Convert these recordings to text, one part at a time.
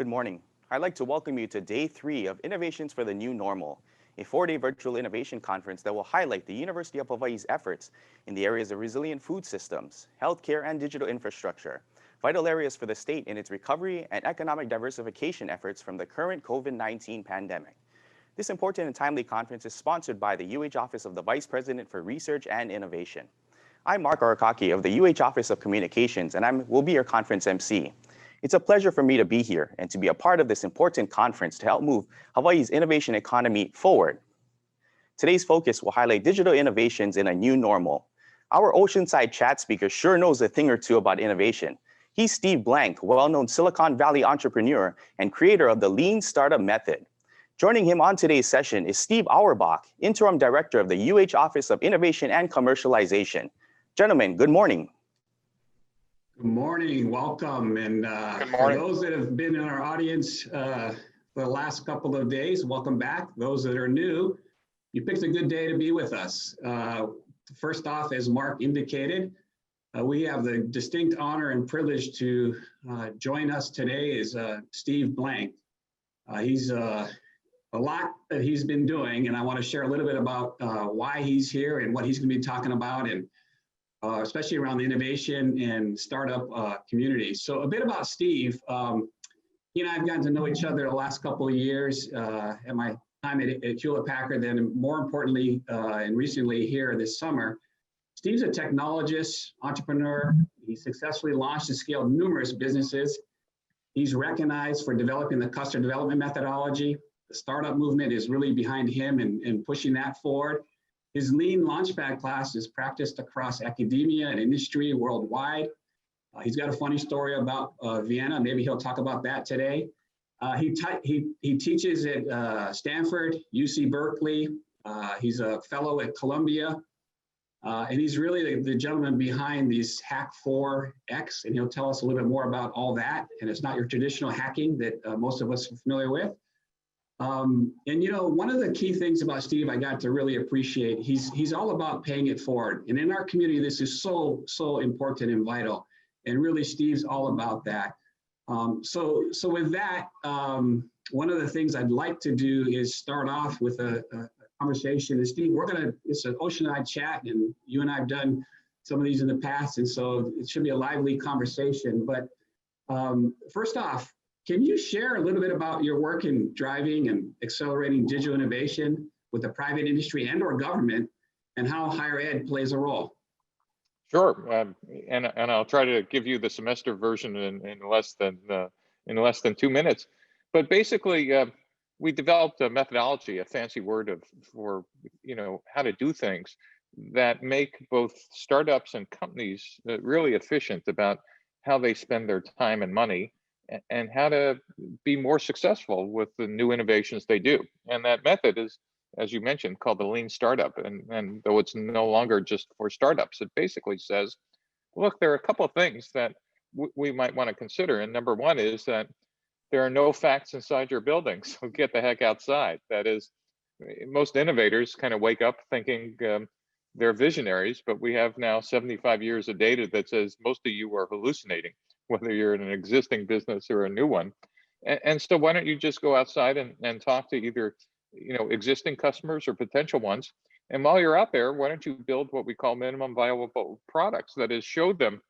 Good morning. I'd like to welcome you to Day 3 of Innovations for the New Normal, a 4-day virtual innovation conference that will highlight the University of Hawaii's efforts in the areas of resilient food systems, healthcare, and digital infrastructure, vital areas for the state in its recovery and economic diversification efforts from the current COVID-19 pandemic. This important and timely conference is sponsored by the UH Office of the Vice President for Research and Innovation. I'm Mark Arakaki of the UH Office of Communications, and I will be your conference MC. It's a pleasure for me to be here and to be a part of this important conference to help move Hawaii's innovation economy forward. Today's focus will highlight digital innovations in a new normal. Our Oceanside chat speaker sure knows a thing or two about innovation. He's Steve Blank, well-known Silicon Valley entrepreneur and creator of the Lean Startup Method. Joining him on today's session is Steve Auerbach, Interim Director of the UH Office of Innovation and Commercialization. Gentlemen, good morning. Good morning, welcome. And for those that have been in our audience for the last couple of days, welcome back. Those that are new, you picked a good day to be with us. First off, as Mark indicated, we have the distinct honor and privilege to join us today is Steve Blank. He's a lot that he's been doing, and I want to share a little bit about why he's here and what he's going to be talking about, and especially around the innovation and startup community. So a bit about Steve. He and I have gotten to know each other the last couple of years at my time at Hewlett Packard, then more importantly and recently here this summer. Steve's a technologist, entrepreneur. He successfully launched and scaled numerous businesses. He's recognized for developing the customer development methodology. The startup movement is really behind him and pushing that forward. His Lean Launchpad class is practiced across academia and industry worldwide. He's got a funny story about Vienna. Maybe he'll talk about that today. He teaches at Stanford, UC Berkeley. He's a fellow at Columbia. And he's really the gentleman behind these Hack 4X, and he'll tell us a little bit more about all that. And it's not your traditional hacking that most of us are familiar with. And you know, one of the key things about Steve I got to really appreciate, he's all about paying it forward. And in our community, this is so important and vital. And really, Steve's all about that. So with that, one of the things I'd like to do is start off with a conversation. And Steve, it's an ocean-eyed chat, and you and I have done some of these in the past, and so it should be a lively conversation. But first off, can you share a little bit about your work in driving and accelerating digital innovation with the private industry and or government, and how higher ed plays a role? Sure, and I'll try to give you the semester version in less than 2 minutes. But basically, we developed a methodology, a fancy word for how to do things that make both startups and companies really efficient about how they spend their time and money, and how to be more successful with the new innovations they do. And that method is, as you mentioned, called the Lean Startup. And though it's no longer just for startups, it basically says, look, there are a couple of things that we might want to consider. And number one is that there are no facts inside your building, so get the heck outside. That is, most innovators kind of wake up thinking they're visionaries, but we have now 75 years of data that says most of you are hallucinating, whether you're in an existing business or a new one. And so why don't you just go outside and talk to either existing customers or potential ones. And while you're out there, why don't you build what we call minimum viable products? That is, show them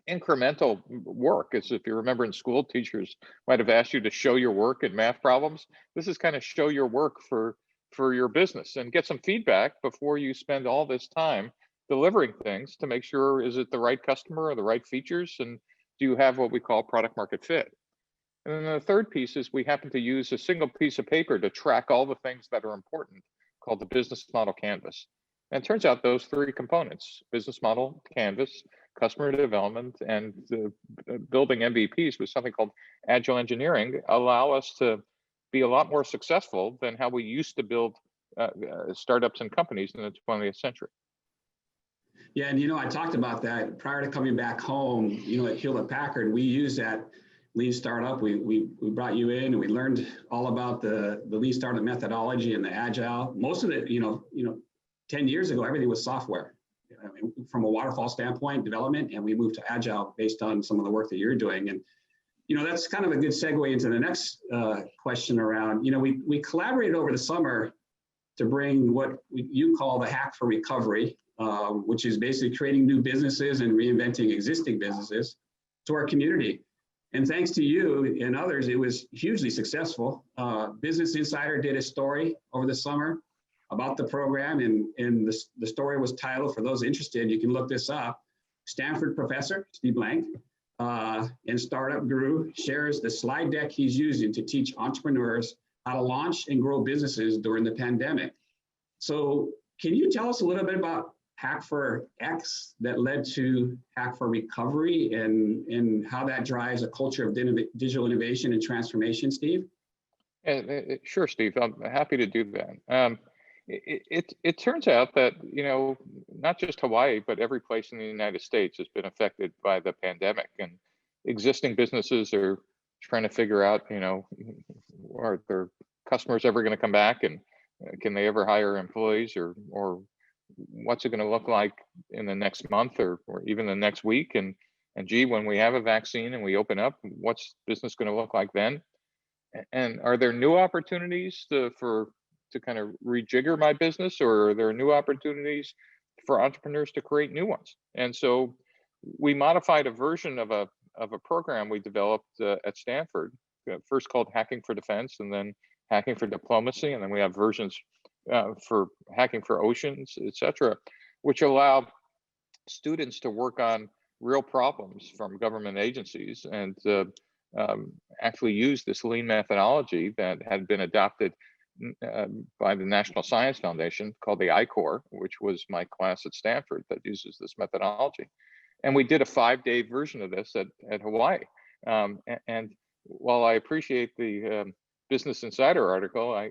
incremental work. As if you remember in school, teachers might have asked you to show your work in math problems. This is kind of show your work for your business, and get some feedback before you spend all this time delivering things to make sure, is it the right customer or the right features, and do you have what we call product market fit? And then the third piece is we happen to use a single piece of paper to track all the things that are important, called the business model canvas. And it turns out those three components, business model canvas, customer development, and building MVPs with something called agile engineering, allow us to be a lot more successful than how we used to build startups and companies in the 20th century. Yeah, and I talked about that prior to coming back home. At Hewlett Packard, we use that Lean Startup. We brought you in, and we learned all about the Lean Startup methodology and the Agile. Most of it, 10 years ago, everything was software. From a waterfall standpoint, development, and we moved to Agile based on some of the work that you're doing. And That's kind of a good segue into the next question around, we collaborated over the summer to bring what you call the hack for recovery, which is basically creating new businesses and reinventing existing businesses to our community. And thanks to you and others, it was hugely successful. Business Insider did a story over the summer about the program, and the story was titled, for those interested, you can look this up, Stanford professor, Steve Blank, and startup guru shares the slide deck he's using to teach entrepreneurs how to launch and grow businesses during the pandemic. So can you tell us a little bit about Hack for X that led to Hack for Recovery and how that drives a culture of digital innovation and transformation, Steve? Sure, Steve. I'm happy to do that. It turns out that, not just Hawaii, but every place in the United States has been affected by the pandemic, and existing businesses are trying to figure out, are their customers ever going to come back, and can they ever hire employees, or what's it going to look like in the next month or even the next week? And gee, when we have a vaccine and we open up, what's business going to look like then? And are there new opportunities to kind of rejigger my business, or are there new opportunities for entrepreneurs to create new ones? And so we modified a version of a program we developed at Stanford, first called Hacking for Defense, and then Hacking for Diplomacy, and then we have versions for Hacking for Oceans, etc., which allow students to work on real problems from government agencies and actually use this lean methodology that had been adopted by the National Science Foundation, called the I-Corps, which was my class at Stanford that uses this methodology. And we did a 5-day version of this at Hawaii. And while I appreciate the Business Insider article,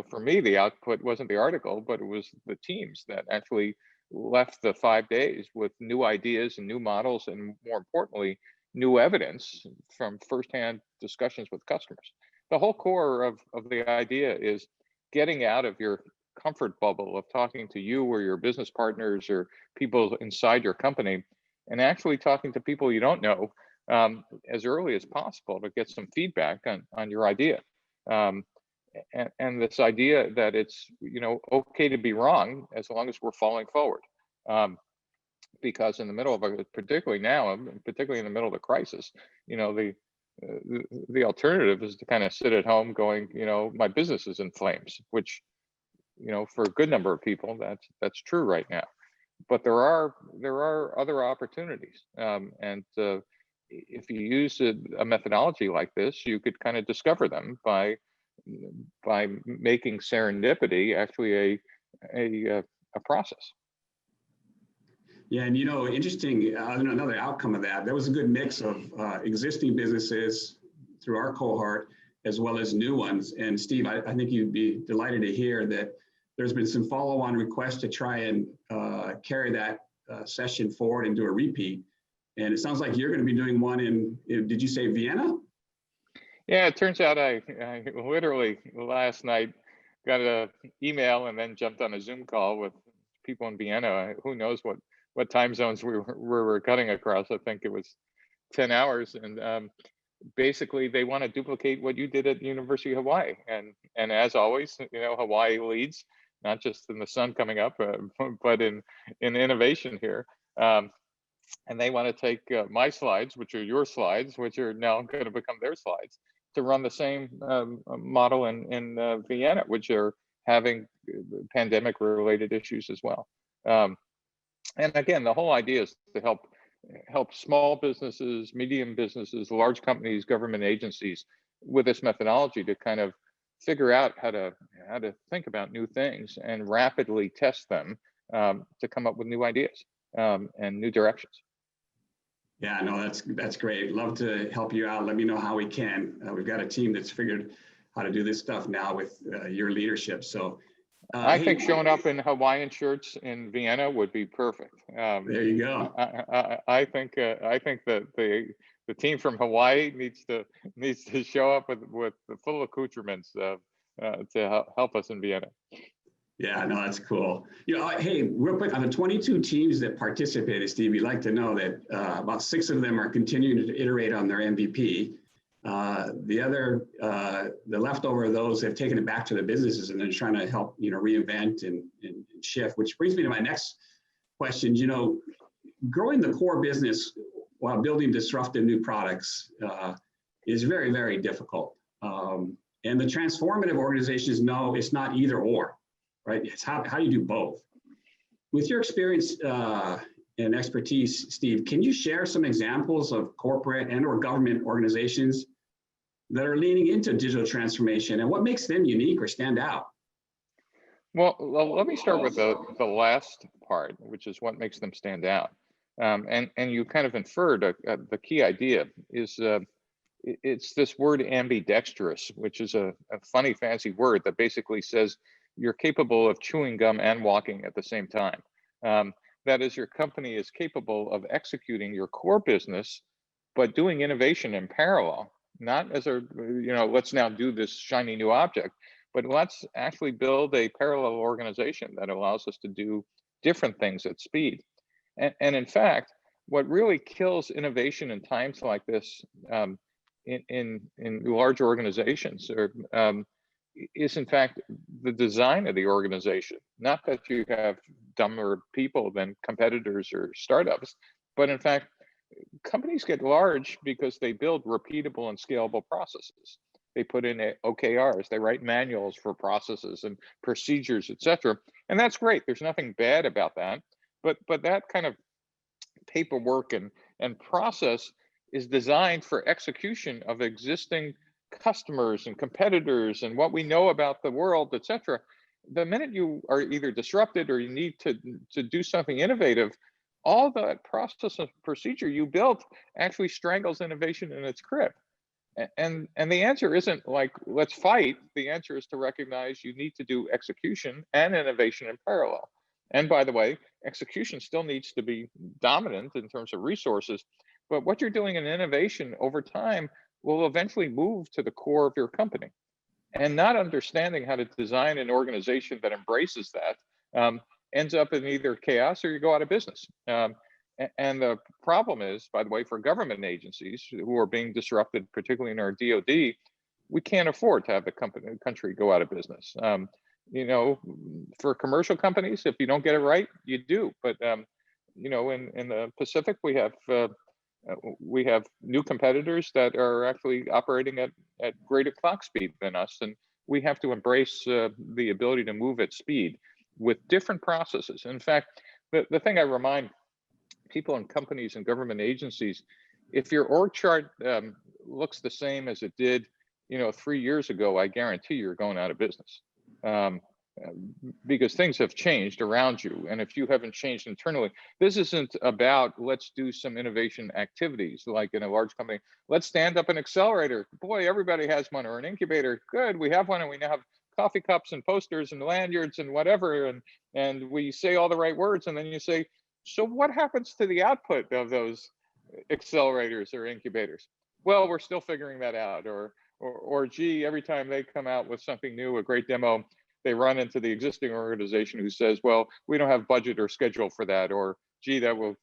for me, the output wasn't the article, but it was the teams that actually left the 5 days with new ideas and new models, and more importantly, new evidence from firsthand discussions with customers. The whole core of the idea is getting out of your comfort bubble of talking to you or your business partners or people inside your company, and actually talking to people you don't know as early as possible to get some feedback on your idea. And this idea that it's okay to be wrong as long as we're falling forward. Because in the middle of particularly now, particularly in the middle of the crisis, the alternative is to kind of sit at home going, my business is in flames, which, for a good number of people, that's true right now. But there are other opportunities, and if you use a methodology like this, you could kind of discover them by making serendipity actually a process. Yeah, and interesting, another outcome of that was a good mix of existing businesses through our cohort, as well as new ones. And Steve, I think you'd be delighted to hear that there's been some follow-on requests to try and carry that session forward and do a repeat. And it sounds like you're going to be doing one in did you say Vienna? Yeah, it turns out I literally last night got an email and then jumped on a Zoom call with people in Vienna. Who knows what time zones we were cutting across. I think it was 10 hours. And basically they want to duplicate what you did at the University of Hawaii. And as always, Hawaii leads, not just in the sun coming up, but in innovation here. And they want to take my slides, which are your slides, which are now going to become their slides, to run the same model in Vienna, which are having pandemic-related issues as well. And again, the whole idea is to help small businesses, medium businesses, large companies, government agencies with this methodology to kind of figure out how to think about new things and rapidly test them to come up with new ideas and new directions. Yeah, no, that's great. Love to help you out. Let me know how we can. We've got a team that's figured how to do this stuff now with your leadership. So I think showing up in Hawaiian shirts in Vienna would be perfect. There you go. I think that the team from Hawaii needs to show up with the full accoutrements to help us in Vienna. Yeah, no, that's cool. Hey, real quick, on the 22 teams that participated, Steve, you'd like to know that about 6 of them are continuing to iterate on their MVP. The leftover of those have taken it back to their businesses and they're trying to help, reinvent and shift, which brings me to my next question. Growing the core business while building disruptive new products is very, very difficult. And the transformative organizations know it's not either or. Right? It's how you do both. With your experience and expertise, Steve, can you share some examples of corporate and or government organizations that are leaning into digital transformation and what makes them unique or stand out? Well, let me start with the last part, which is what makes them stand out. And you kind of inferred the key idea is it's this word ambidextrous, which is a funny, fancy word that basically says you're capable of chewing gum and walking at the same time. That is, your company is capable of executing your core business, but doing innovation in parallel, not as let's now do this shiny new object, but let's actually build a parallel organization that allows us to do different things at speed. And in fact, what really kills innovation in times like this in large organizations is in fact the design of the organization. Not that you have dumber people than competitors or startups, but in fact, companies get large because they build repeatable and scalable processes. They put in OKRs, they write manuals for processes and procedures, etc. And that's great. There's nothing bad about that. But that kind of paperwork and process is designed for execution of existing customers and competitors and what we know about the world, etc. The minute you are either disrupted or you need to do something innovative, all that process and procedure you built actually strangles innovation in its crib. And the answer isn't like, let's fight. The answer is to recognize you need to do execution and innovation in parallel. And by the way, execution still needs to be dominant in terms of resources, but what you're doing in innovation over time will eventually move to the core of your company. And not understanding how to design an organization that embraces that ends up in either chaos or you go out of business. And the problem is, by the way, for government agencies who are being disrupted, particularly in our DoD, we can't afford to have the country go out of business. For commercial companies, if you don't get it right, you do. But in the Pacific, we have new competitors that are actually operating at greater clock speed than us, and we have to embrace the ability to move at speed with different processes. In fact, the thing I remind people in companies and government agencies, if your org chart looks the same as it did 3 years ago, I guarantee you're going out of business. Because things have changed around you. And if you haven't changed internally, this isn't about let's do some innovation activities like in a large company. Let's stand up an accelerator. Boy, everybody has one, or an incubator. Good, we have one, and we now have coffee cups and posters and lanyards and whatever. And we say all the right words. And then you say, so what happens to the output of those accelerators or incubators? Well, we're still figuring that out. Or gee, every time they come out with something new, a great demo, they run into the existing organization who says, well, we don't have budget or schedule for that, or gee, that will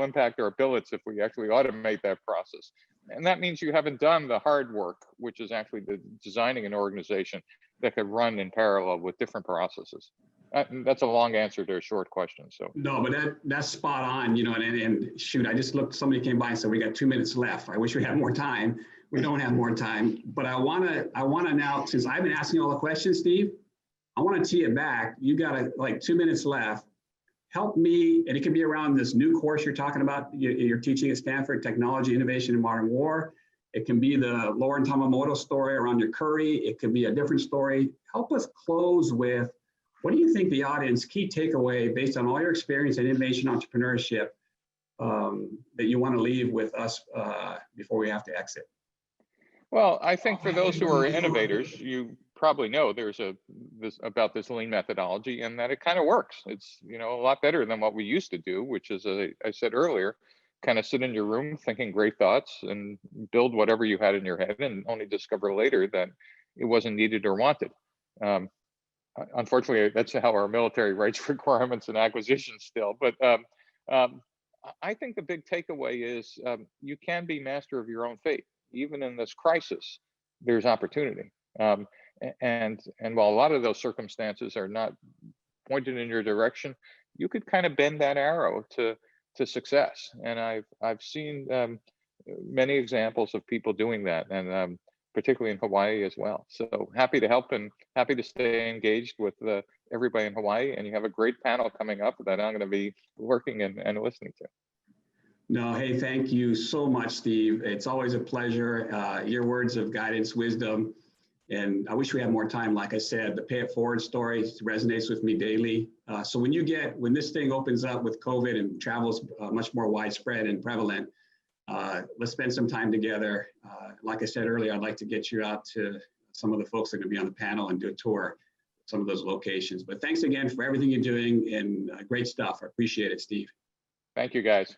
impact our billets if we actually automate that process. And that means you haven't done the hard work, which is actually designing an organization that could run in parallel with different processes. That's a long answer to a short question. So no, but that's spot on. And shoot, I just looked. Somebody came by and said we got 2 minutes left. I wish we had more time. We don't have more time, but I wanna now, since I've been asking all the questions, Steve, I want to tee it back. You got like 2 minutes left. Help me, and it can be around this new course you're talking about. You're teaching at Stanford, Technology, Innovation, and Modern War. It can be the Lauren Tamamoto story around your curry. It could be a different story. Help us close with, what do you think the audience key takeaway based on all your experience in innovation entrepreneurship that you want to leave with us before we have to exit? Well, I think for those who are innovators, you probably know there's about this lean methodology, and that it kind of works. It's a lot better than what we used to do, which is, I said earlier, kind of sit in your room thinking great thoughts and build whatever you had in your head, and only discover later that it wasn't needed or wanted. unfortunately, that's how our military writes requirements and acquisitions still. But I think the big takeaway is you can be master of your own fate. Even in this crisis, there's opportunity. And while a lot of those circumstances are not pointed in your direction, you could kind of bend that arrow to success. And I've seen many examples of people doing that, and particularly in Hawaii as well. So happy to help and happy to stay engaged with everybody in Hawaii. And you have a great panel coming up that I'm going to be working and listening to. No, hey, thank you so much, Steve. It's always a pleasure. Your words of guidance, wisdom, and I wish we had more time. Like I said, the pay it forward story resonates with me daily. So when this thing opens up with COVID and travel is much more widespread and prevalent, let's spend some time together. Like I said earlier, I'd like to get you out to some of the folks that are going to be on the panel and do a tour of some of those locations. But thanks again for everything you're doing, and great stuff. I appreciate it, Steve. Thank you, guys.